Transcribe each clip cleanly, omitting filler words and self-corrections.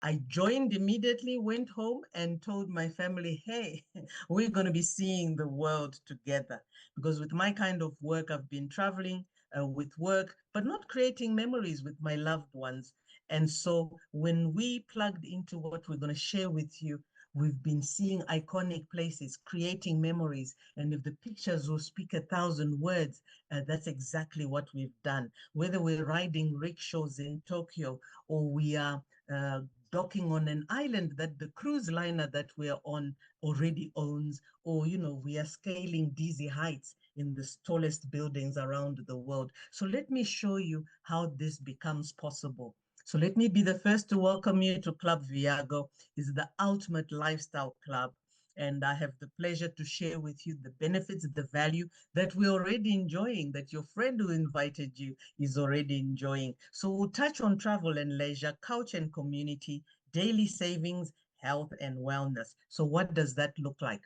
I joined immediately, went home and told my family, hey, we're going to be seeing the world together. Because with my kind of work, I've been traveling with work, but not creating memories with my loved ones. And so when we plugged into what we're going to share with you, we've been seeing iconic places, creating memories. And if the pictures will speak 1,000 words, that's exactly what we've done. Whether we're riding rickshaws in Tokyo or we are uh, docking on an island that the cruise liner that we're on already owns, or, we are scaling dizzy heights in the tallest buildings around the world. So let me show you how this becomes possible. So let me be the first to welcome you to Club Viago. It's the ultimate lifestyle club. And I have the pleasure to share with you the benefits, the value that we're already enjoying, that your friend who invited you is already enjoying. So we'll touch on travel and leisure, culture and community, daily savings, health and wellness. So what does that look like?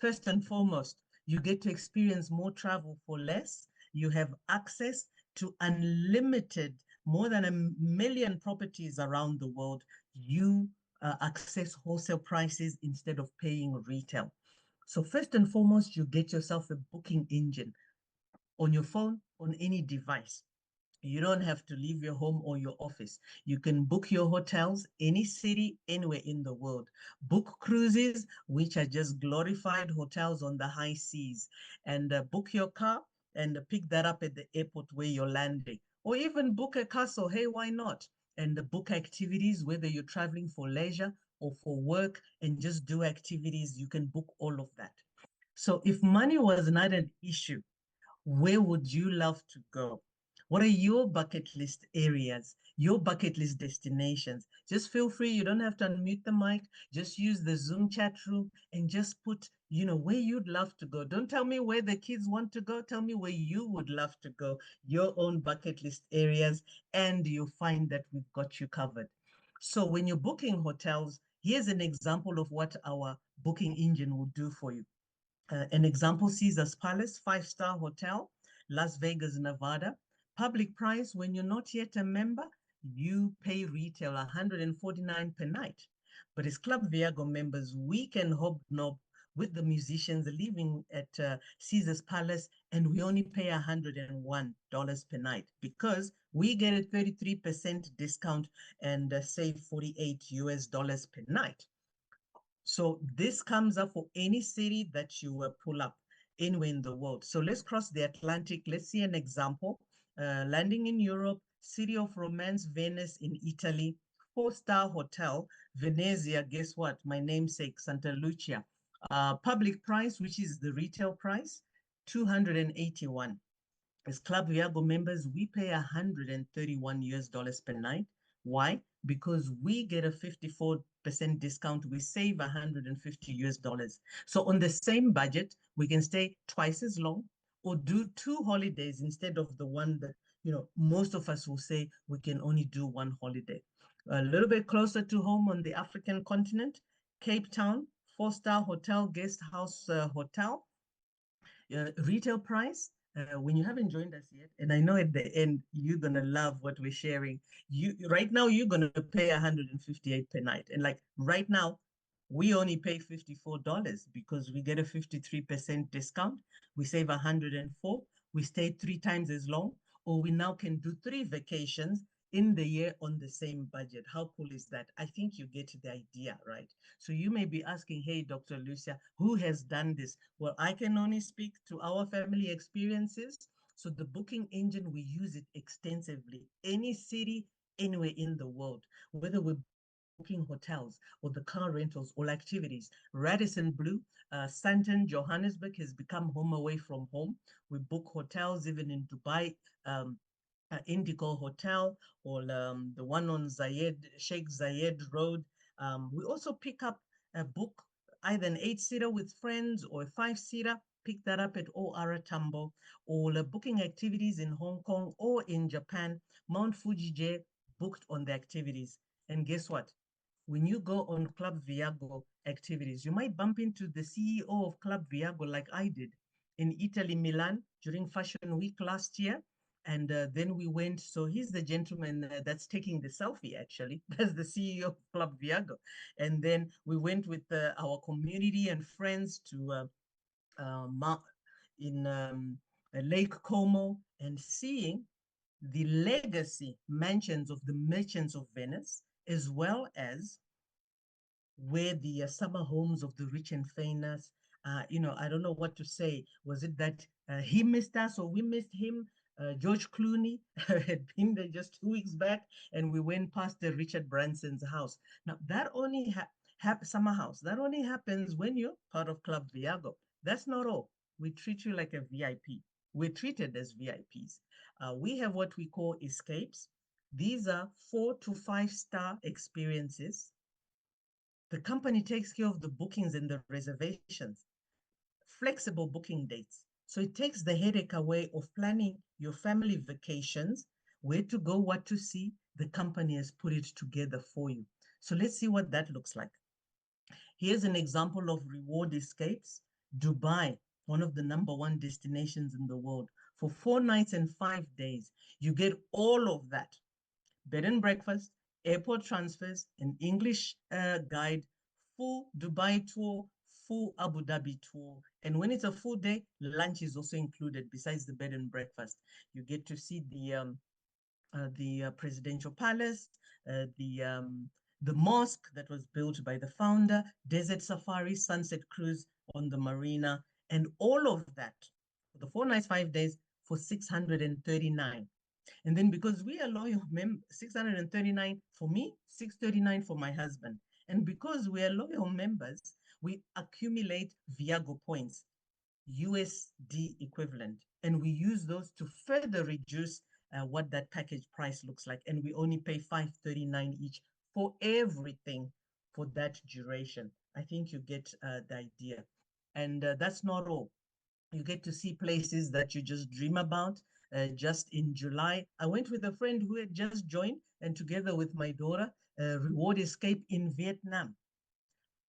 First and foremost, you get to experience more travel for less. You have access to unlimited, more than 1 million properties around the world. You access wholesale prices instead of paying retail. So first and foremost, you get yourself a booking engine on your phone, on any device. You don't have to leave your home or your office. You can book your hotels, any city, anywhere in the world. Book cruises, which are just glorified hotels on the high seas, and book your car and pick that up at the airport where you're landing. Or even book a castle. Hey, why not? And book activities, whether you're traveling for leisure or for work, and just do activities. You can book all of that. So if money was not an issue, where would you love to go? What are your bucket list areas, your bucket list destinations? Just feel free. You don't have to unmute the mic. Just use the Zoom chat room and just put, where you'd love to go. Don't tell me where the kids want to go. Tell me where you would love to go, your own bucket list areas, and you'll find that we've got you covered. So when you're booking hotels, here's an example of what our booking engine will do for you. An example, Caesar's Palace, five-star hotel, Las Vegas, Nevada. Public price, when you're not yet a member, you pay retail 149 per night. But as Club Viago members, we can hobnob with the musicians living at Caesar's Palace, and we only pay $101 per night because we get a 33% discount and save 48 US dollars per night. So this comes up for any city that you pull up anywhere in the world. So let's cross the Atlantic. Let's see an example. Landing in Europe, City of Romance, Venice in Italy, four-star hotel, Venezia, guess what? My namesake, Santa Lucia. Public price, which is the retail price, 281. As Club Viago members, we pay 131 US dollars per night. Why? Because we get a 54% discount. We save 150 US dollars. So on the same budget, we can stay twice as long or do 2 holidays instead of the one that, most of us will say we can only do one holiday. A little bit closer to home on the African continent, Cape Town, four-star hotel, guest house hotel, retail price, when you haven't joined us yet, and I know at the end you're gonna love what we're sharing. You right now you're gonna pay 158 per night, and like right now, we only pay $54 because we get a 53% discount. We save 104. We stay 3 times as long, or we now can do 3 vacations in the year on the same budget. How cool is that? I think you get the idea, right? So you may be asking, hey, Dr. Lucia, who has done this? Well, I can only speak to our family experiences. So the booking engine, we use it extensively. Any city, anywhere in the world, whether we're booking hotels or the car rentals or activities. Radisson Blue, Santon, Johannesburg has become home away from home. We book hotels even in Dubai, Indigo Hotel, or the one on Sheikh Zayed Road. We also pick up a book, either an 8-seater with friends or a 5-seater. Pick that up at OR Tambo, or booking activities in Hong Kong or in Japan. Mount Fuji J booked on the activities. And guess what? When you go on Club Viago activities, you might bump into the CEO of Club Viago like I did in Italy, Milan, during Fashion Week last year. And then we went, so he's the gentleman that's taking the selfie, actually. That's the CEO of Club Viago. And then we went with our community and friends to in Lake Como and seeing the legacy mansions of the merchants of Venice, as well as where the summer homes of the rich and famous, I don't know what to say. Was it that he missed us or we missed him? George Clooney had been there just 2 weeks back, and we went past the Richard Branson's house. Now, that only summer house, that only happens when you're part of Club Viago. That's not all. We treat you like a VIP. We're treated as VIPs. We have what we call escapes. These are 4 to 5 star experiences. The company takes care of the bookings and the reservations, flexible booking dates. So it takes the headache away of planning your family vacations, where to go, what to see. The company has put it together for you. So let's see what that looks like. Here's an example of reward escapes. Dubai, one of the #1 destinations in the world. For 4 nights and 5 days, you get all of that. Bed and breakfast, airport transfers, an English guide, full Dubai tour, full Abu Dhabi tour. And when it's a full day, lunch is also included besides the bed and breakfast. You get to see the presidential palace, the mosque that was built by the founder, desert safari, sunset cruise on the marina, and all of that for the 4 nights, 5 days for 639. And then because we are loyal members, 639 for me, 639 for my husband. And because we are loyal members, we accumulate Viago points, USD equivalent. And we use those to further reduce what that package price looks like. And we only pay 539 each for everything for that duration. I think you get the idea. And that's not all. You get to see places that you just dream about. Just in July, I went with a friend who had just joined, and together with my daughter, Reward Escape in Vietnam.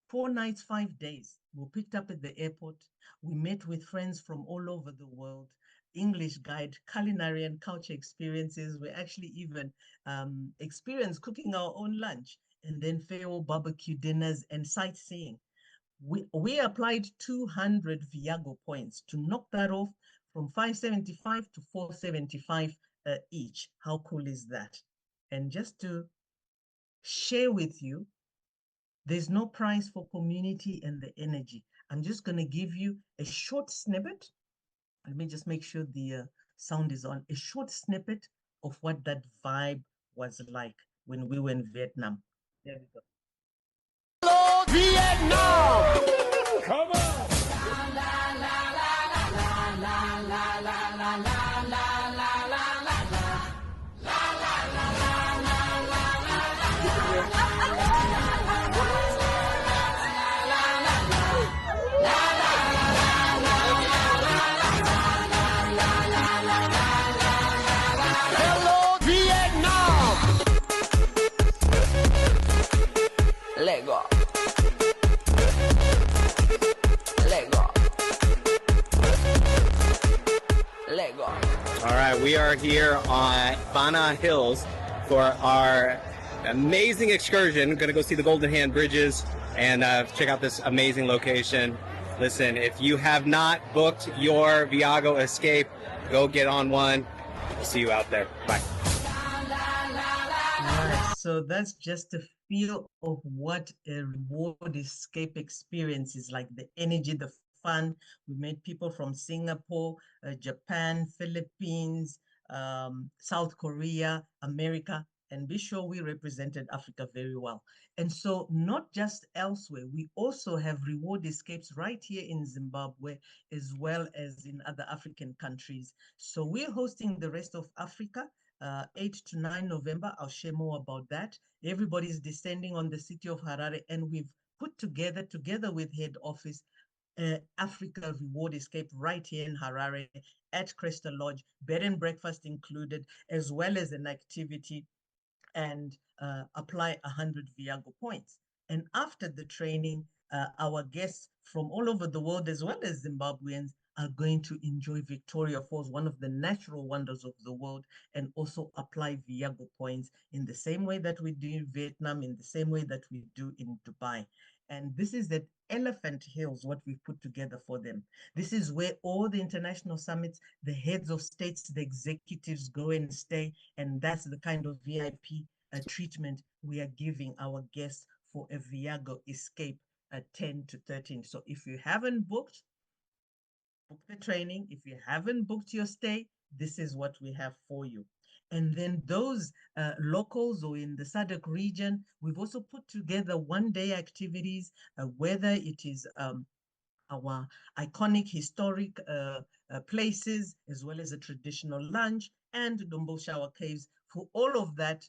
4 nights, 5 days. We were picked up at the airport. We met with friends from all over the world. English guide, culinary and culture experiences. We actually even experienced cooking our own lunch, and then farewell barbecue dinners and sightseeing. We applied 200 Viago points to knock that off from 575 to 475 each. How cool is that? And just to share with you, there's no price for community and the energy. I'm just going to give you a short snippet. Let me just make sure the sound is on. A short snippet of what that vibe was like when we were in Vietnam. There we go. Hello, Vietnam! Come on! Hello, Vietnam! Let go. Let go. Let go. All right, we are here on Bana Hills for our amazing excursion. Going to go see the Golden Hand Bridges and check out this amazing location. Listen, if you have not booked your Viago Escape, go get on one. We'll see you out there. Bye. All right, so that's just a feel of what a reward escape experience is like, the energy, the fun. We met people from Singapore, Japan, Philippines, South Korea, America, and be sure we represented Africa very well. And so not just elsewhere, we also have reward escapes right here in Zimbabwe, as well as in other African countries. So we're hosting the rest of Africa, 8 to 9 November. I'll share more about that. Everybody's descending on the city of Harare, and we've put together with head office, Africa Reward Escape right here in Harare at Cresta Lodge, bed and breakfast included, as well as an activity, and apply 100 Viago points. And after the training, our guests from all over the world, as well as Zimbabweans, are going to enjoy Victoria Falls, one of the natural wonders of the world, and also apply Viago points in the same way that we do in Vietnam, in the same way that we do in Dubai. And this is that Elephant Hills, what we've put together for them. This is where all the international summits, the heads of states, the executives go and stay. And that's the kind of VIP treatment we are giving our guests for a Viago escape at 10 to 13. So if you haven't booked, book the training. If you haven't booked your stay, this is what we have for you. And then those locals or in the SADC region, we've also put together one-day activities, whether it is our iconic historic places, as well as a traditional lunch and Dombo Shower Caves. For all of that,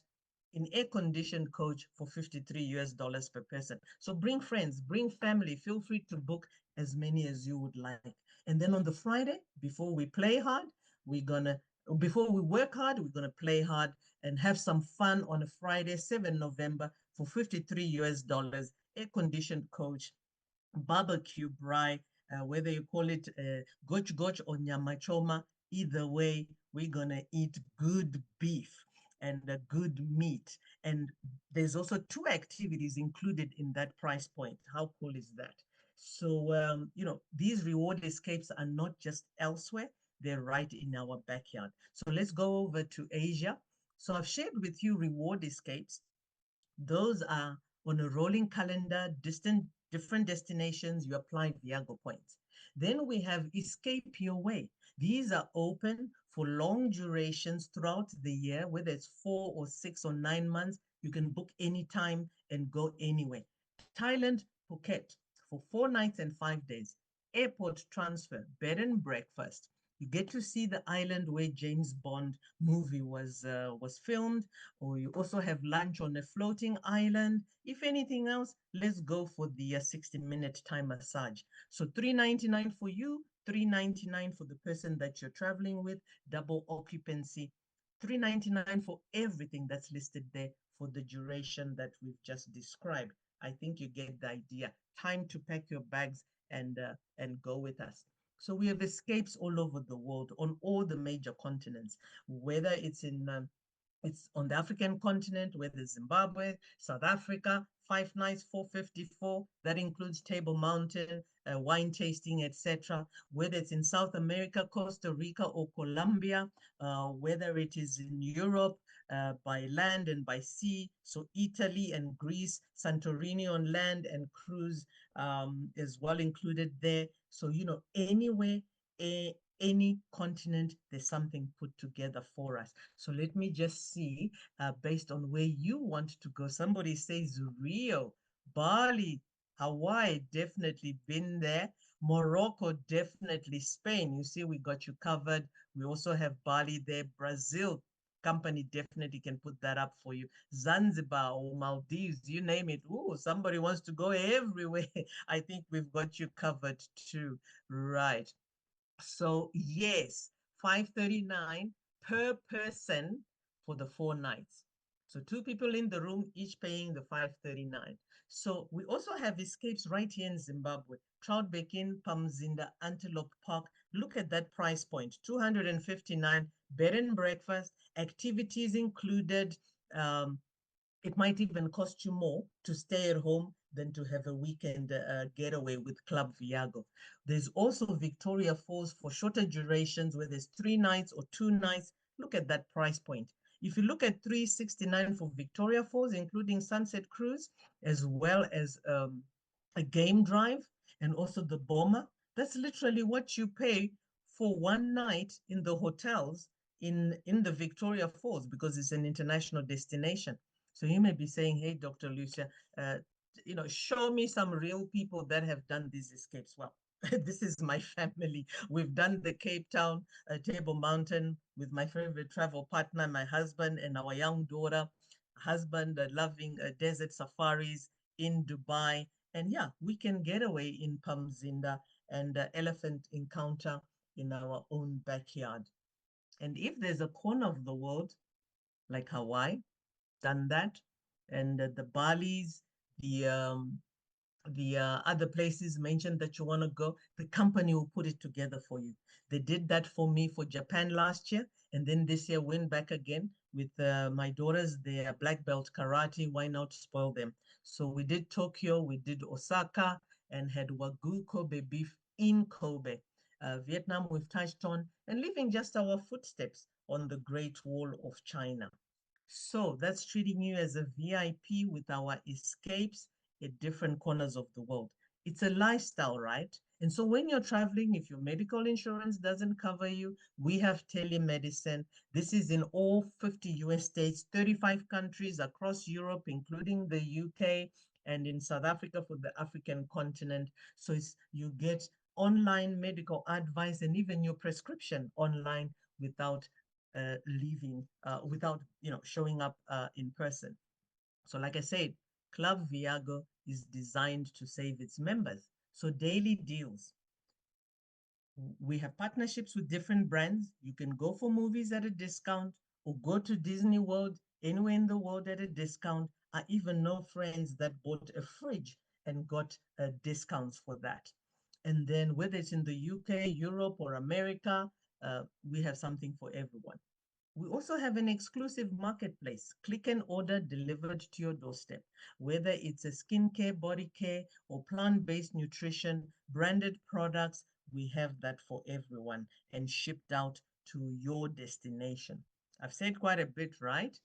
in air-conditioned coach for $53 per person. So bring friends, bring family, feel free to book as many as you would like. And then on the Friday, before we play hard, we're gonna, before we work hard, we're gonna play hard and have some fun on a Friday, 7 November for $53, air-conditioned coach, barbecue braai, whether you call it goch goch or nyama choma, either way, we're gonna eat good beef and a good meat. And there's also two activities included in that price point. How cool is that? So, these reward escapes are not just elsewhere, they're right in our backyard. So let's go over to Asia. So I've shared with you reward escapes. Those are on a rolling calendar, different destinations, you apply Viago points. Then we have Escape Your Way. These are open for long durations throughout the year, whether it's 4 or 6 or 9 months. You can book anytime and go anywhere. Thailand, Phuket for 4 nights and 5 days. Airport transfer, bed and breakfast. You get to see the island where James Bond movie was filmed, or you also have lunch on a floating island. If anything else, let's go for the 60-minute Thai massage. So $3.99 for you, $3.99 for the person that you're traveling with, double occupancy, $3.99 for everything that's listed there for the duration that we've just described. I think you get the idea. Time to pack your bags and go with us. So we have escapes all over the world on all the major continents, whether it's on the African continent, whether it's Zimbabwe, South Africa, 5 nights, 454. That includes Table Mountain, wine tasting, etc. Whether it's in South America, Costa Rica, or Colombia, whether it is in Europe, by land and by sea. So Italy and Greece, Santorini on land and cruise is well included there. So, anywhere, any continent, there's something put together for us. So let me just see, based on where you want to go. Somebody says Rio, Bali, Hawaii, definitely been there. Morocco, definitely. Spain, you see, we got you covered. We also have Bali there. Brazil, company definitely can put that up for you. Zanzibar or Maldives, you name it. Ooh, somebody wants to go everywhere. I think we've got you covered too. Right. So yes, 539 per person for the 4 nights. So two people in the room, each paying the 539. So we also have escapes right here in Zimbabwe. Troutbeck Inn, Pamzinda, Antelope Park. Look at that price point, 259, bed and breakfast, activities included. It might even cost you more to stay at home than to have a weekend getaway with Club Viago. There's also Victoria Falls for shorter durations where there's 3 nights or 2 nights. Look at that price point. If you look at 369 for Victoria Falls, including Sunset Cruise, as well as a game drive and also the Boma, that's literally what you pay for one night in the hotels in the Victoria Falls, because it's an international destination. So you may be saying, hey, Dr. Lucia, show me some real people that have done these escapes. Well, this is my family. We've done the Cape Town Table Mountain with my favorite travel partner, my husband, and our young daughter. Husband loving desert safaris in Dubai. And yeah, we can get away in Pamzinda and elephant encounter in our own backyard. And if there's a corner of the world like Hawaii, done that, and the Balis, the the other places mentioned that you want to go, the company will put it together for you. They did that for me for Japan last year, and then this year went back again with my daughters. They are black belt karate. Why not spoil them? So we did Tokyo, we did Osaka, and had Wagyu Kobe beef in Kobe. Vietnam, we've touched on, and leaving just our footsteps on the Great Wall of China. So that's treating you as a VIP with our escapes at different corners of the world. It's a lifestyle, right? And so when you're traveling, if your medical insurance doesn't cover you, we have telemedicine. This is in all 50 US states, 35 countries across Europe, including the UK, and in South Africa for the African continent. So you get online medical advice and even your prescription online without leaving, without showing up in person. So like I said, Club Viago is designed to save its members. So daily deals. We have partnerships with different brands. You can go for movies at a discount or go to Disney World anywhere in the world at a discount. I even know friends that bought a fridge and got discounts for that. And then whether it's in the UK, Europe, or America, we have something for everyone. We also have an exclusive marketplace, click and order delivered to your doorstep. Whether it's a skincare, body care, or plant-based nutrition, branded products, we have that for everyone and shipped out to your destination. I've said quite a bit, right?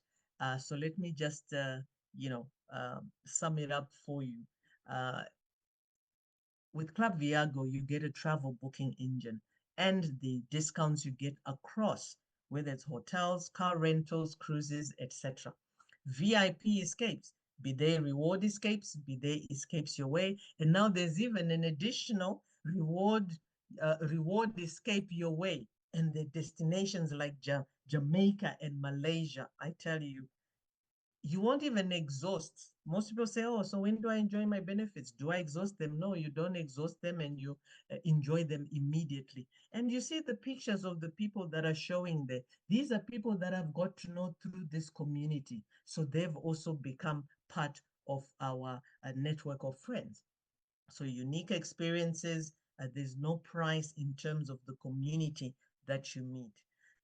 So let me just, sum it up for you. Uh, with Club Viago, you get a travel booking engine and the discounts you get across, whether it's hotels, car rentals, cruises, etc. VIP escapes, be they reward escapes, be they escapes your way. And now there's even an additional reward escape your way. And the destinations like Jamaica and Malaysia, I tell you, you won't even exhaust. Most people say, oh, so when do I enjoy my benefits? Do I exhaust them? No, you don't exhaust them and you enjoy them immediately. And you see the pictures of the people that are showing there. These are people that I've got to know through this community. So they've also become part of our network of friends. So unique experiences, there's no price in terms of the community that you meet.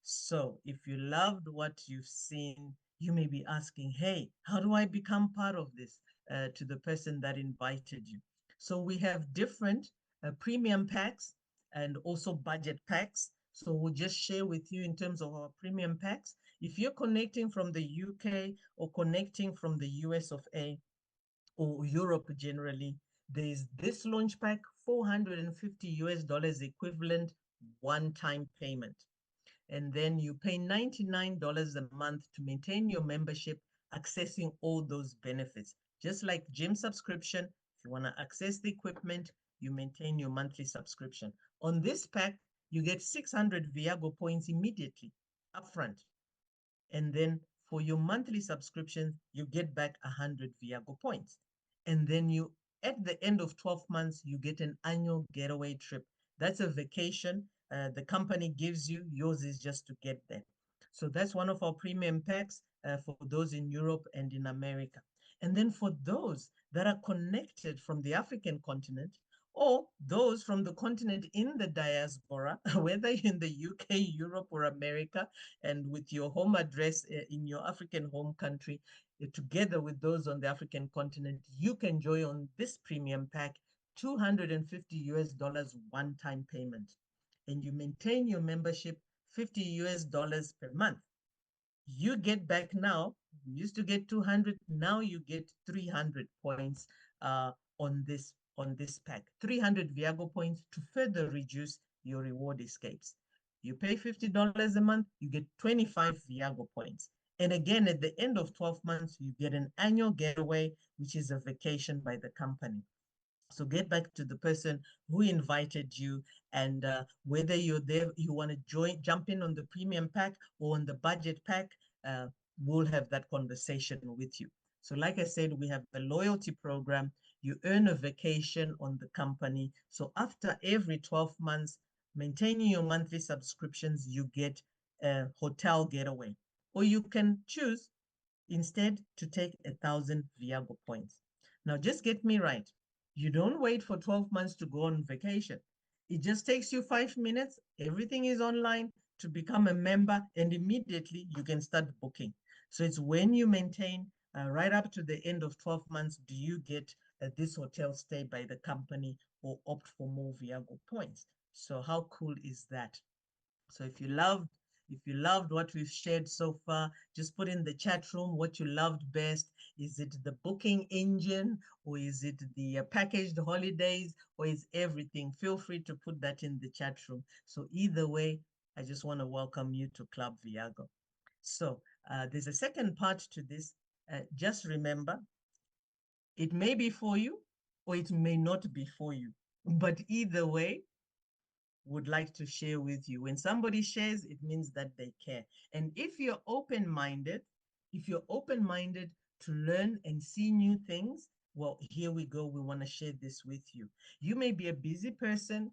So if you loved what you've seen, you may be asking, hey, how do I become part of this to the person that invited you? So we have different premium packs and also budget packs. So we'll just share with you in terms of our premium packs. If you're connecting from the UK or connecting from the US of A, or Europe generally, there's this launch pack, 450 US dollars equivalent one-time payment. And then you pay $99 a month to maintain your membership, accessing all those benefits. Just like gym subscription, if you want to access the equipment, you maintain your monthly subscription. On this pack, you get 600 Viago points immediately upfront. And then for your monthly subscription, you get back 100 Viago points. And then at the end of 12 months, you get an annual getaway trip. That's a vacation the company gives you. Yours is just to get there. So that's one of our premium packs for those in Europe and in America. And then for those that are connected from the African continent, or those from the continent in the diaspora, whether in the UK, Europe, or America, and with your home address in your African home country, together with those on the African continent, you can join on this premium pack, 250 US dollars one-time payment. And you maintain your membership 50 US dollars per month. You get back now, you used to get 200, now you get 300 points on this pack. 300 Viago points to further reduce your reward escapes. You pay $50 a month, you get 25 Viago points. And again, at the end of 12 months, you get an annual getaway, which is a vacation by the company. So get back to the person who invited you, and whether you're there, you want to jump in on the premium pack or on the budget pack, uh, we'll have that conversation with you. So like I said, we have the loyalty program. You earn a vacation on the company. So after every 12 months, maintaining your monthly subscriptions, you get a hotel getaway. Or you can choose instead to take 1,000 Viago points. Now, just get me right. You don't wait for 12 months to go on vacation. It just takes you 5 minutes. Everything is online to become a member, and immediately you can start booking. So it's when you maintain right up to the end of 12 months, do you get this hotel stay by the company or opt for more Viago points? So how cool is that? So if you loved what we've shared so far, just put in the chat room what you loved best. Is it the booking engine, or is it the packaged holidays, or is everything? Feel free to put that in the chat room. So either way, I just want to welcome you to Club Viago. So there's a second part to this. Just remember, it may be for you or it may not be for you. But either way, would like to share with you. When somebody shares, it means that they care. And if you're open minded to learn and see new things, well, here we go. We want to share this with you. You may be a busy person,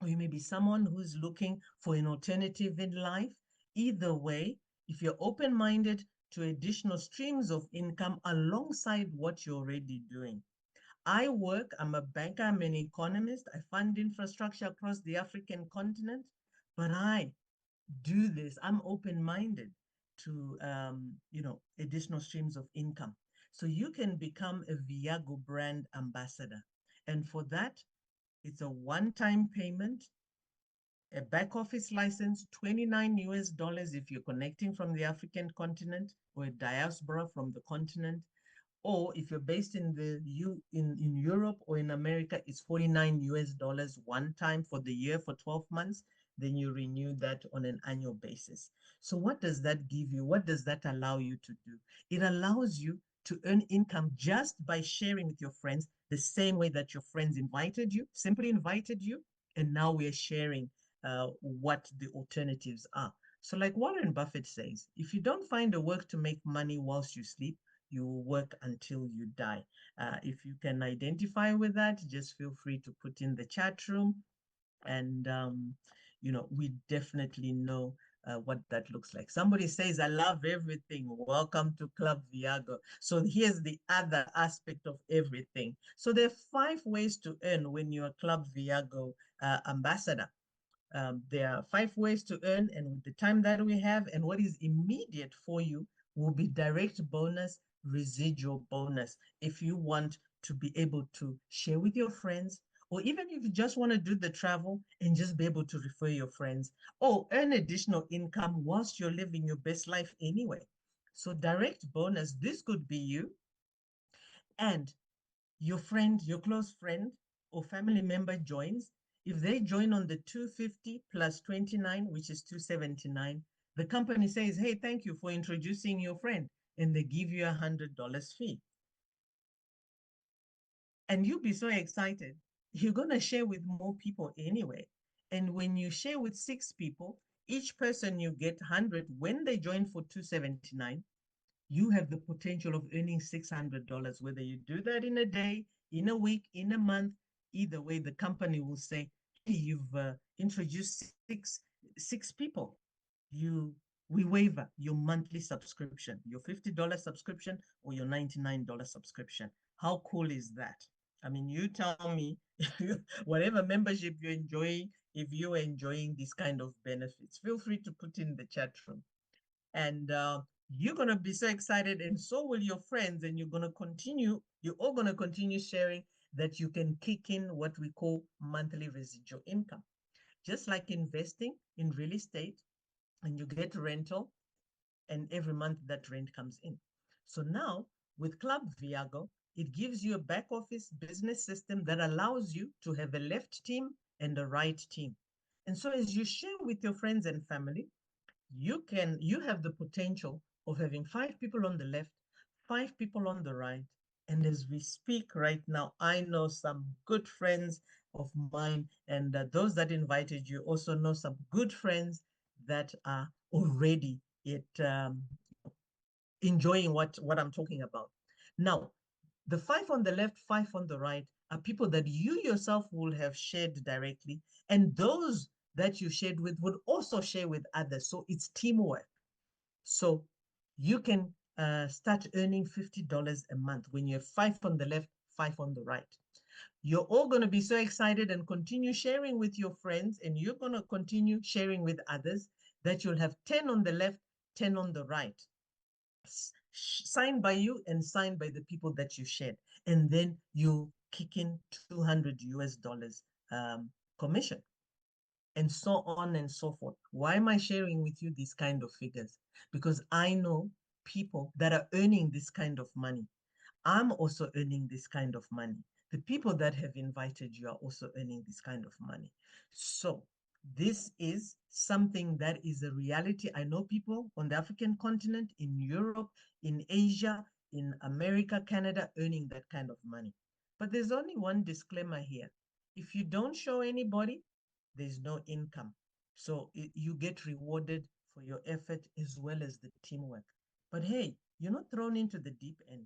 or you may be someone who's looking for an alternative in life. Either way, if you're open minded to additional streams of income alongside what you're already doing, I'm a banker, I'm an economist. I fund infrastructure across the African continent, but I do this. I'm open-minded to, additional streams of income. So you can become a Viago brand ambassador. And for that, it's a one-time payment, a back office license, 29 US dollars if you're connecting from the African continent or a diaspora from the continent, or if you're based in Europe or in America, it's 49 US dollars one time for the year for 12 months. Then you renew that on an annual basis. So what does that give you? What does that allow you to do? It allows you to earn income just by sharing with your friends the same way that your friends invited you, simply invited you, and now we're sharing what the alternatives are. So like Warren Buffett says, if you don't find a work to make money whilst you sleep, you will work until you die. If you can identify with that, just feel free to put in the chat room. And, we definitely know what that looks like. Somebody says, I love everything. Welcome to Club Viago. So here's the other aspect of everything. So there are 5 ways to earn when you're a Club Viago ambassador. There are 5 ways to earn, and with the time that we have, and what is immediate for you will be direct bonus, residual bonus. If you want to be able to share with your friends, or even if you just want to do the travel and just be able to refer your friends, or earn additional income whilst you're living your best life anyway. So direct bonus, this could be you and your friend, your close friend or family member joins. If they join on the 250 plus 29, which is 279, the company says, hey, thank you for introducing your friend, and they give you $100 fee. And you'll be so excited. You're going to share with more people anyway. And when you share with 6 people, each person you get 100. When they join for 279, you have the potential of earning $600, whether you do that in a day, in a week, in a month. Either way, the company will say, hey, you've introduced six people. We waiver your monthly subscription, your $50 subscription or your $99 subscription. How cool is that? I mean, you tell me, whatever membership you're enjoying, if you're enjoying this kind of benefits, feel free to put in the chat room. And you're going to be so excited, and so will your friends, and you're all going to continue sharing that you can kick in what we call monthly residual income. Just like investing in real estate, and you get rental, and every month that rent comes in. So now with Club Viago, it gives you a back office business system that allows you to have a left team and a right team. And so as you share with your friends and family, you have the potential of having 5 people on the left, 5 people on the right. And as we speak right now, I know some good friends of mine, and those that invited you also know some good friends that are already enjoying what I'm talking about. Now, the 5 on the left, 5 on the right are people that you yourself will have shared directly, and those that you shared with would also share with others. So it's teamwork. So you can start earning $50 a month when you have 5 on the left, 5 on the right. You're all going to be so excited and continue sharing with your friends, and you're going to continue sharing with others that you'll have 10 on the left, 10 on the right, signed by you and signed by the people that you shared. And then you kick in 200 US dollars commission, and so on and so forth. Why am I sharing with you these kind of figures? Because I know people that are earning this kind of money. I'm also earning this kind of money. The people that have invited you are also earning this kind of money. So this is something that is a reality. I know people on the African continent, in Europe, in Asia, in America, Canada, earning that kind of money. But there's only one disclaimer here. If you don't show anybody, there's no income. So you get rewarded for your effort as well as the teamwork. But hey, you're not thrown into the deep end.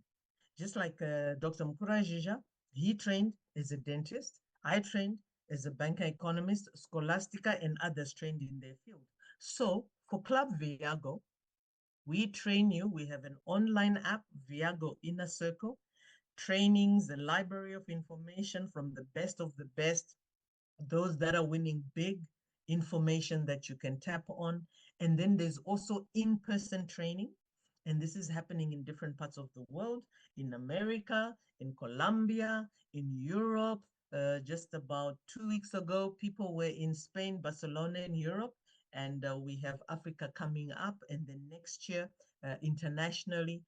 Just like Dr. Mukura Jija, he trained as a dentist. I trained as a banker economist, Scholastica, and others trained in their field. So for Club Viago, we train you. We have an online app, Viago Inner Circle, trainings, a library of information from the best of the best, those that are winning big, information that you can tap on. And then there's also in-person training. And this is happening in different parts of the world, in America, in Colombia, in Europe. Just about 2 weeks ago, people were in Spain, Barcelona, in Europe. And we have Africa coming up. And then next year, internationally,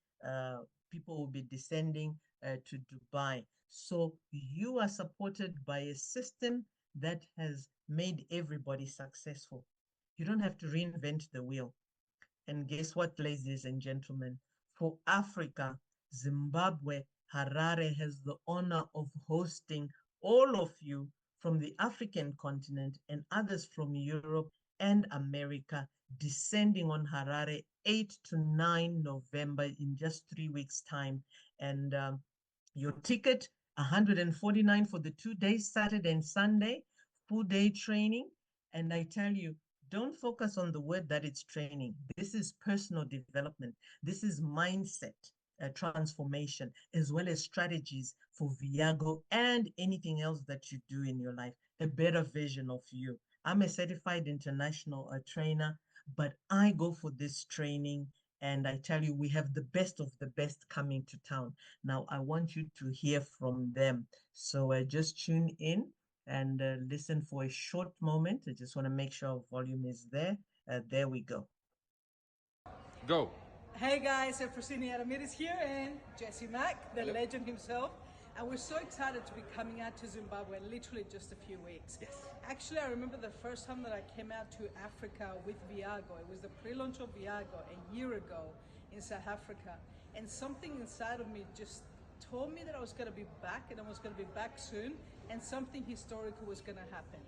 people will be descending to Dubai. So you are supported by a system that has made everybody successful. You don't have to reinvent the wheel. And guess what, ladies and gentlemen? For Africa, Zimbabwe, Harare has the honor of hosting all of you from the African continent and others from Europe and America descending on Harare 8 to 9 November in just 3 weeks' time. And your ticket, 149 for the 2 days, Saturday and Sunday, full day training. And I tell you, don't focus on the word that it's training. This is personal development. This is mindset transformation, as well as strategies for Viago and anything else that you do in your life, a better version of you. I'm a certified international trainer, but I go for this training. And I tell you, we have the best of the best coming to town. Now, I want you to hear from them. So just tune in and listen for a short moment. I just want to make sure our volume is there. There we go. Go. Hey guys, Efrosini Adamir here and Jesse Mack, the legend himself. And we're so excited to be coming out to Zimbabwe in literally just a few weeks. Yes. Actually, I remember the first time that I came out to Africa with Viago. It was the pre-launch of Viago a year ago in South Africa. And something inside of me just told me that I was going to be back and I was going to be back soon, and something historical was going to happen.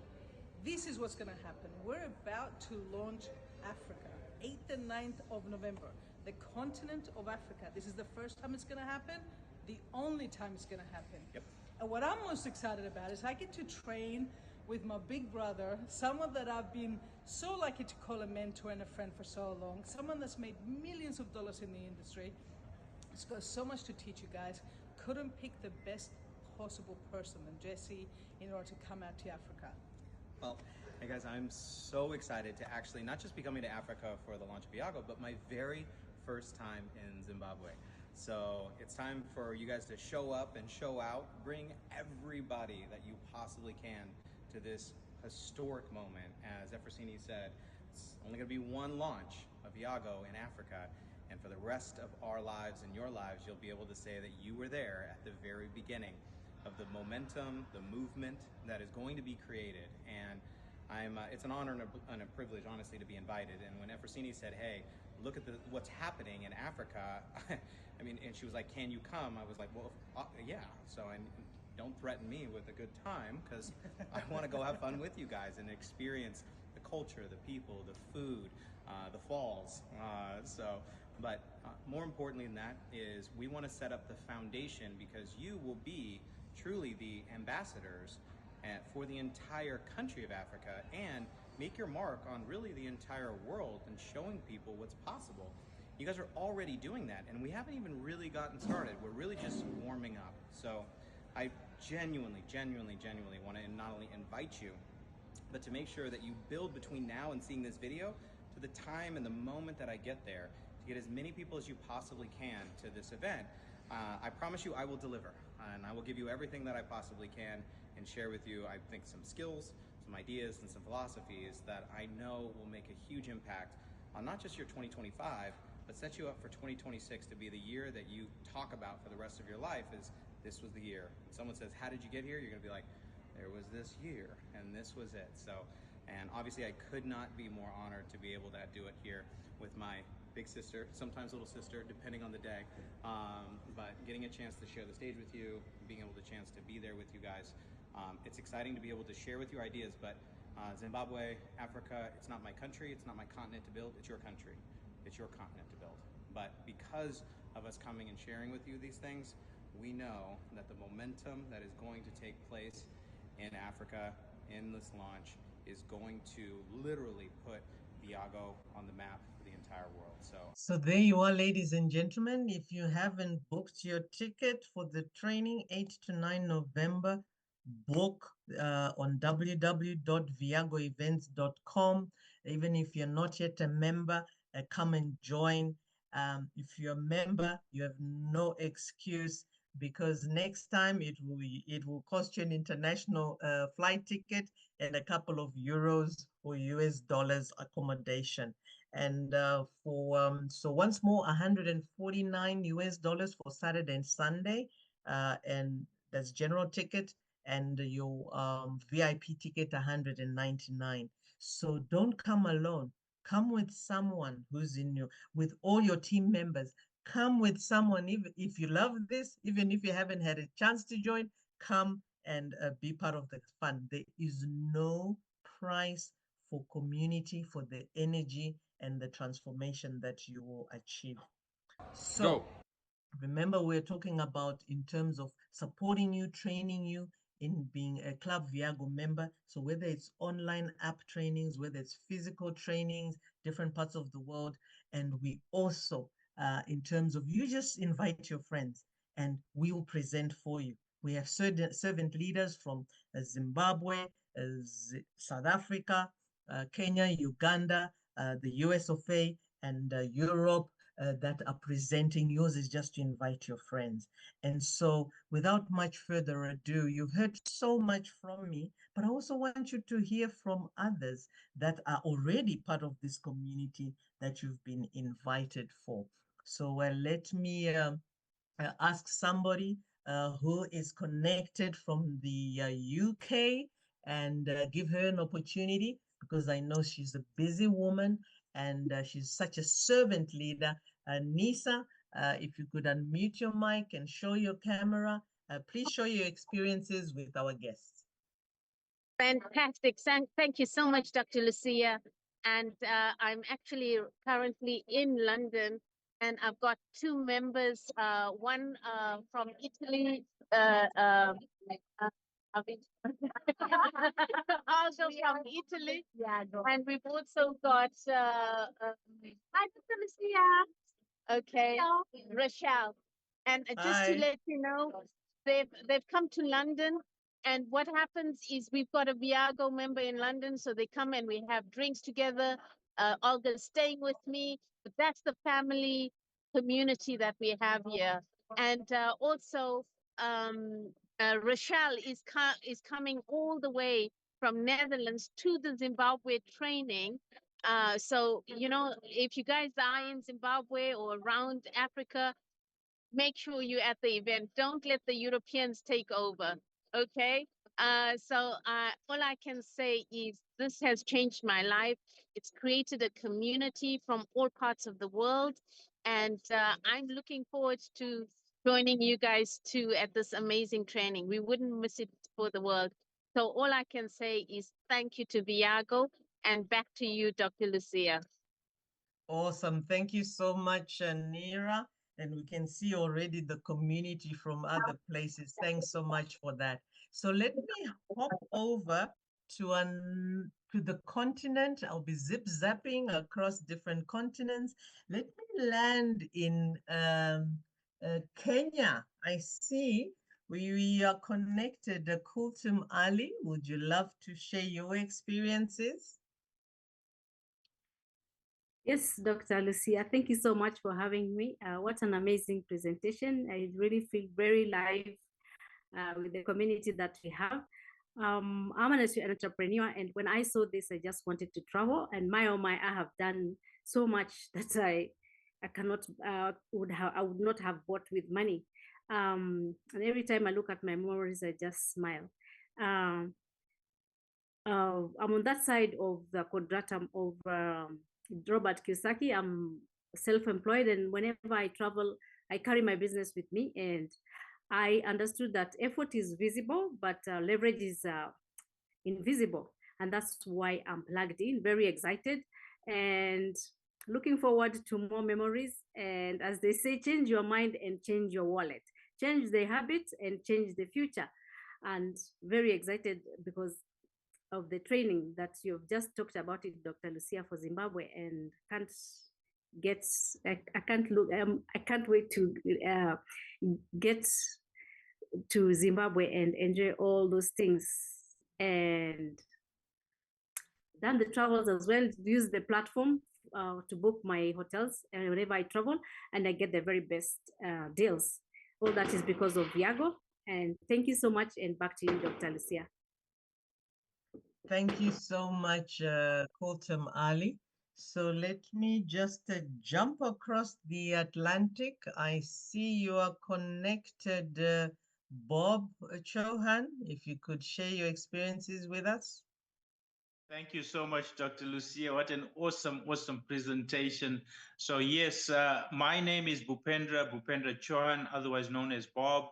This is what's going to happen. We're about to launch Africa, 8th and 9th of November, the continent of Africa. This is the first time it's going to happen, the only time it's going to happen. Yep. And what I'm most excited about is I get to train with my big brother, someone that I've been so lucky to call a mentor and a friend for so long, someone that's made millions of dollars in the industry. It's got so much to teach you guys. Couldn't pick the best possible person than Jesse in order to come out to Africa. Well, hey guys, I'm so excited to actually not just be coming to Africa for the launch of Viago, but my very first time in Zimbabwe. So it's time for you guys to show up and show out, bring everybody that you possibly can to this historic moment. As Efrosini said, it's only going to be one launch of Viago in Africa, and for the rest of our lives and your lives, you'll be able to say that you were there at the very beginning of the momentum, the movement that is going to be created. And it's an honor and a privilege, honestly, to be invited. And when Efrosini said, hey, look at what's happening in Africa, I mean, and she was like, can you come? I was like, well, yeah. So don't threaten me with a good time, because I want to go have fun with you guys and experience the culture, the people, the food, the falls. But more importantly than that is we want to set up the foundation, because you will be truly the ambassadors for the entire country of Africa, and make your mark on really the entire world and showing people what's possible. You guys are already doing that, and we haven't even really gotten started. We're really just warming up. So I genuinely want to not only invite you, but to make sure that you build between now and seeing this video to the time and the moment that I get there to get as many people as you possibly can to this event. I promise you I will deliver, and I will give you everything that I possibly can and share with you, I think, some skills, some ideas, and some philosophies that I know will make a huge impact on not just your 2025, but set you up for 2026 to be the year that you talk about for the rest of your life. Is this was the year. When someone says, how did you get here? You're gonna be like, there was this year and this was it. So, and obviously I could not be more honored to be able to do it here with my big sister, sometimes little sister, depending on the day. But getting a chance to share the stage with you, being able to chance to be there with you guys, it's exciting to be able to share with you ideas. But Zimbabwe, Africa, it's not my country, it's not my continent to build, it's your country, it's your continent to build. But because of us coming and sharing with you these things, we know that the momentum that is going to take place in Africa in this launch is going to literally put Viago on the map for the entire world. So there you are, ladies and gentlemen. If you haven't booked your ticket for the training, 8 to 9 November, book on www.viagoevents.com. Even if you're not yet a member, come and join. If you're a member, you have no excuse, because next time it will cost you an international flight ticket and a couple of euros or US dollars accommodation. And so once more, 149 US dollars for Saturday and Sunday, and that's general ticket, and your VIP ticket 199. So don't come alone. Come with someone who's in you, with all your team members. Come with someone, if you love this, even if you haven't had a chance to join, come and be part of the fun. There is no price for community, for the energy and the transformation that you will achieve. So remember, we're talking about in terms of supporting you, training you in being a Club Viago member. So whether it's online app trainings, whether it's physical trainings, different parts of the world. And we also, in terms of, you just invite your friends and we will present for you. We have servant leaders from Zimbabwe, South Africa, Kenya, Uganda, the US of A, and Europe, that are presenting. Yours is just to invite your friends. And so without much further ado, you've heard so much from me, but I also want you to hear from others that are already part of this community that you've been invited for. So let me ask somebody who is connected from the UK, and give her an opportunity, because I know she's a busy woman and she's such a servant leader. Nisa, if you could unmute your mic and show your camera, please show your experiences with our guests. Fantastic. Thank you so much, Dr. Lucia. And I'm actually currently in London, and I've got two members, one from Italy, also from Italy, and we've also got, hi, Dr. Lucia. Okay, Rochelle. And just to Hi. let you know, they've come to London, and what happens is we've got a Viago member in London, so they come and we have drinks together. Olga's staying with me, but that's the family community that we have here. And also, Rochelle is coming all the way from Netherlands to the Zimbabwe training. So, you know, if you guys are in Zimbabwe or around Africa, make sure you're at the event. Don't let the Europeans take over. Okay. So all I can say is this has changed my life. It's created a community from all parts of the world. And I'm looking forward to joining you guys too at this amazing training. We wouldn't miss it for the world. So all I can say is thank you to Viago, and back to you, Dr. Lucia. Awesome. Thank you so much, Nira. And we can see already the community from other places. Thanks so much for that. So let me hop over to the continent. I'll be zip zapping across different continents. Let me land in Kenya. I see We are connected. Kultum Ali, would you love to share your experiences? Yes, Dr. Lucia, thank you so much for having me. What an amazing presentation. I really feel very live with the community that we have. I'm an entrepreneur, and when I saw this, I just wanted to travel. And my oh my, I have done so much that I cannot I would not have bought with money. And every time I look at my memories, I just smile. Um, I'm on that side of the quadratum of Robert Kiyosaki. I'm self-employed, and whenever I travel, I carry my business with me. And I understood that effort is visible, but leverage is invisible. And that's why I'm plugged in, very excited, and looking forward to more memories. And as they say, change your mind and change your wallet, change the habits and change the future. And very excited because of the training that you've just talked about it, Dr. Lucia, for Zimbabwe, and can't get, I can't look, I can't wait to get to Zimbabwe and enjoy all those things. And done the travels as well, use the platform to book my hotels whenever I travel, and I get the very best deals. All that is because of Viago. And thank you so much. And back to you, Dr. Lucia. Thank you so much, Kultum Ali. So let me just jump across the Atlantic. I see you are connected, Bob Chohan. If you could share your experiences with us. Thank you so much, Dr. Lucia. What an awesome, awesome presentation. So yes, my name is Bhupendra Chauhan, otherwise known as Bob.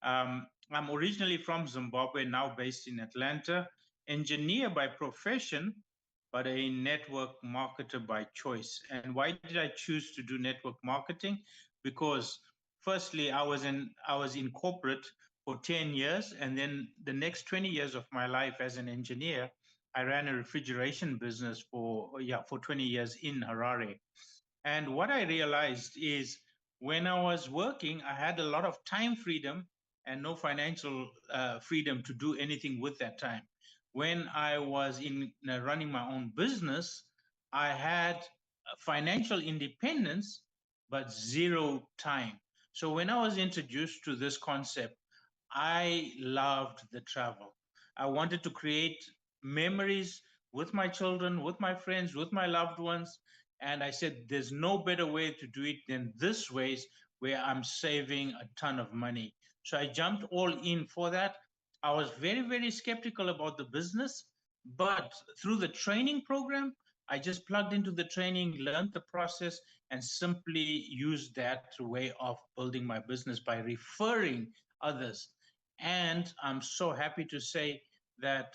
I'm originally from Zimbabwe, now based in Atlanta, engineer by profession, but a network marketer by choice. And why did I choose to do network marketing? Because firstly, I was in corporate for 10 years, and then the next 20 years of my life as an engineer, I ran a refrigeration business for 20 years in Harare. And what I realized is when I was working, I had a lot of time freedom and no financial freedom to do anything with that time. When I was in running my own business, I had financial independence, but zero time. So when I was introduced to this concept, I loved the travel. I wanted to create memories with my children, with my friends, with my loved ones. And I said, there's no better way to do it than this ways where I'm saving a ton of money. So I jumped all in for that. I was very, very skeptical about the business, but through the training program, I just plugged into the training, learned the process, and simply used that way of building my business by referring others. And I'm so happy to say that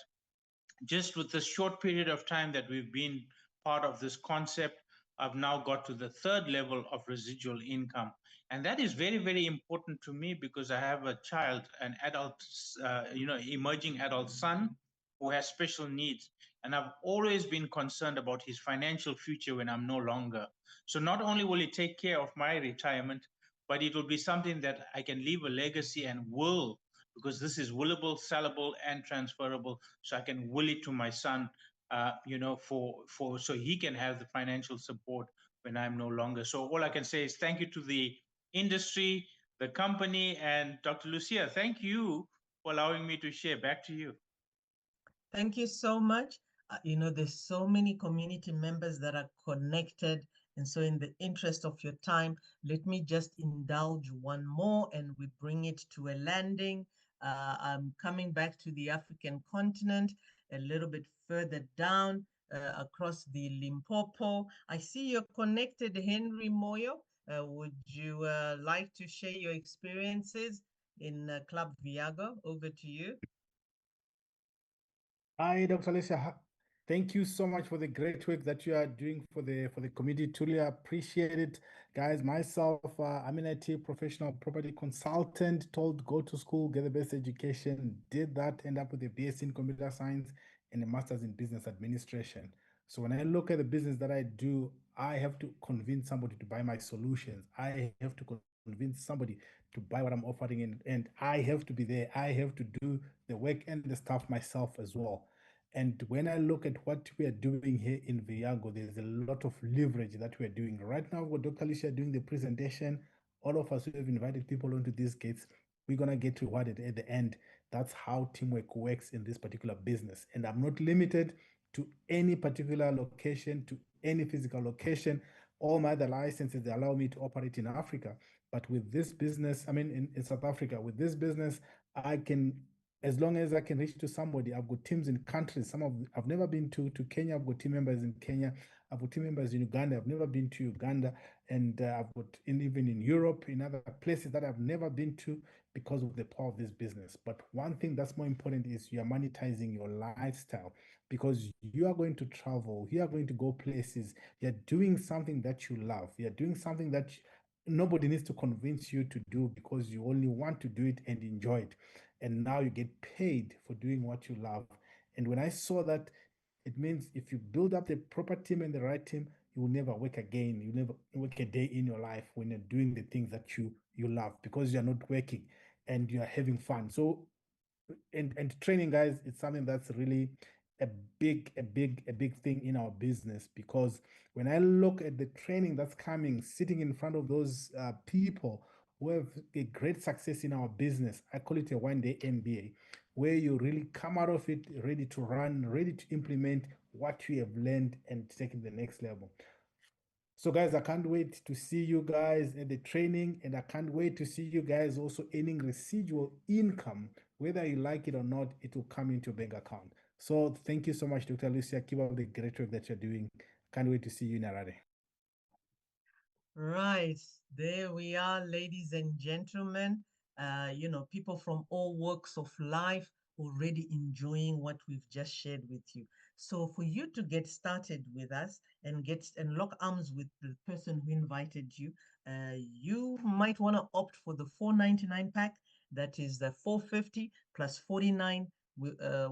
just with the short period of time that we've been part of this concept, I've now got to the third level of residual income. And that is very, very important to me because I have a child, an adult, emerging adult son who has special needs. And I've always been concerned about his financial future when I'm no longer. So not only will it take care of my retirement, but it will be something that I can leave a legacy and will, because this is willable, sellable, and transferable. So I can will it to my son, for so he can have the financial support when I'm no longer. So all I can say is thank you to the industry, the company, and Dr. Lucia. Thank you for allowing me to share. Back to you. Thank you so much. There's so many community members that are connected. And so in the interest of your time, let me just indulge one more and we bring it to a landing. I'm coming back to the African continent, a little bit further down across the Limpopo. I see you're connected, Henry Moyo. Would you like to share your experiences in Club Viago? Over to you. Hi, Dr. Alicia. Thank you so much for the great work that you are doing for the community. Truly appreciate it, guys. Myself, I'm an IT professional property consultant. Told go to school, get the best education. Did that, end up with a BSc in computer science and a master's in business administration. So when I look at the business that I do, I have to convince somebody to buy my solutions. I have to convince somebody to buy what I'm offering, and I have to be there. I have to do the work and the stuff myself as well. And when I look at what we are doing here in Viago, there's a lot of leverage that we are doing. Right now, with Dr. Lucia doing the presentation, all of us who have invited people onto these gates, we're going to get rewarded at the end. That's how teamwork works in this particular business. And I'm not limited to any particular location, to any physical location. All my other licenses, they allow me to operate in Africa. But with this business, I mean, in South Africa, with this business, I can, as long as I can reach to somebody. I've got teams in countries. I've never been to Kenya. I've got team members in Kenya. I've got team members in Uganda. I've never been to Uganda, and I've got even in Europe, in other places that I've never been to, because of the power of this business. But one thing that's more important is you are monetizing your lifestyle, because you are going to travel, you are going to go places, you're doing something that you love, you're doing something that nobody needs to convince you to do, because you only want to do it and enjoy it. And now you get paid for doing what you love. And when I saw that, it means if you build up the proper team and the right team, you will never work again. You never work a day in your life when you're doing the things that you love, because you're not working and you are having fun. So and training, guys, it's something that's really a big thing in our business, because when I look at the training that's coming, sitting in front of those people who have a great success in our business, I call it a one-day MBA, where you really come out of it ready to run, ready to implement what you have learned and take it to the next level. So guys, I can't wait to see you guys at the training, and I can't wait to see you guys also earning residual income. Whether you like it or not, it will come into your bank account. So thank you so much, Dr. Lucia. Keep up the great work that you're doing. Can't wait to see you in Harare. Right, there we are, ladies and gentlemen. People from all walks of life already enjoying what we've just shared with you. So for you to get started with us and lock arms with the person who invited you, you might want to opt for the $4.99 pack. That is the $4.50 plus $49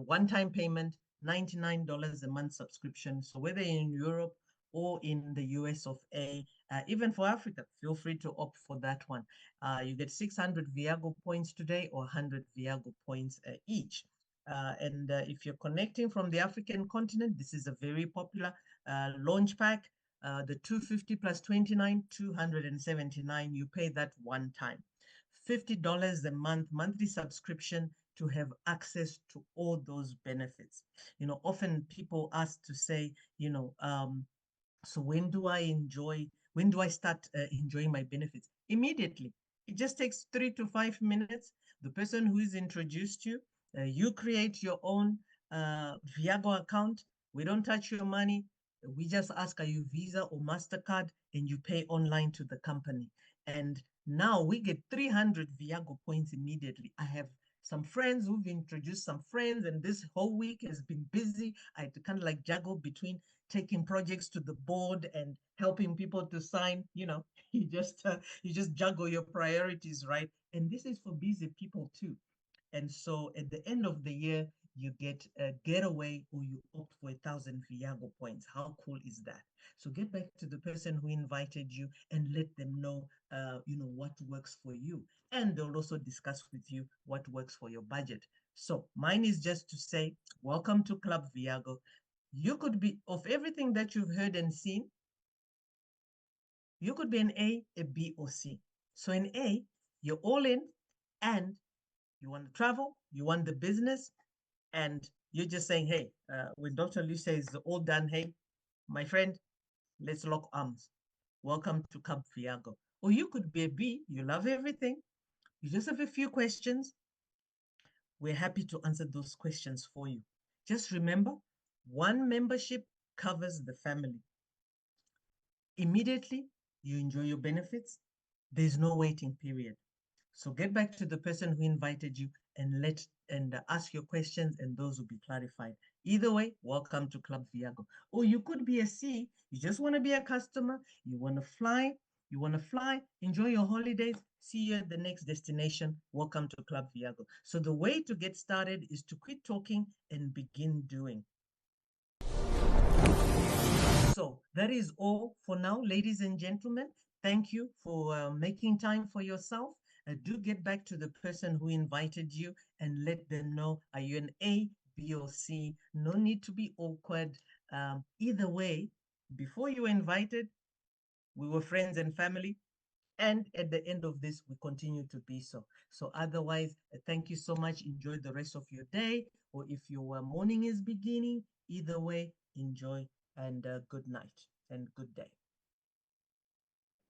one-time payment, $99 a month subscription. So whether in Europe or in the US of A, even for Africa, feel free to opt for that one. You get 600 Viago points today, or 100 Viago points each. And if you're connecting from the African continent, this is a very popular launch pack. The 250 plus 29, 279, you pay that one time. $50 a month, monthly subscription to have access to all those benefits. Often people ask to say, so when do I start enjoying my benefits? Immediately. It just takes 3 to 5 minutes. The person who is introduced you, you create your own Viago account. We don't touch your money. We just ask, are you Visa or MasterCard? And you pay online to the company. And now we get 300 Viago points immediately. I have some friends who've introduced some friends, and this whole week has been busy. I had to kind of like juggle between taking projects to the board and helping people to sign. You just juggle your priorities, right? And this is for busy people too. And so at the end of the year, you get a getaway, or you opt for 1,000 Viago points. How cool is that? So get back to the person who invited you and let them know, what works for you. And they'll also discuss with you what works for your budget. So mine is just to say, welcome to Club Viago. You could be, of everything that you've heard and seen, you could be an A, a B, or C. So in A, you're all in, and you want to travel, you want the business, and you're just saying, hey, when Dr. Lucia is all done, hey, my friend, let's lock arms. Welcome to Club Viago. Or you could be a B, you love everything, you just have a few questions. We're happy to answer those questions for you. Just remember, one membership covers the family. Immediately, you enjoy your benefits. There's no waiting period. So get back to the person who invited you and ask your questions, and those will be clarified. Either way, welcome to Club Viago. Or you could be a C. You just want to be a customer. You want to fly. Enjoy your holidays. See you at the next destination. Welcome to Club Viago. So the way to get started is to quit talking and begin doing. So that is all for now, ladies and gentlemen. Thank you for making time for yourself. do get back to the person who invited you and let them know, are you an A, B, or C? No need to be awkward. Either way, before you were invited, we were friends and family. And at the end of this, we continue to be so. So otherwise, thank you so much. Enjoy the rest of your day. Or if your morning is beginning, either way, enjoy and good night and good day.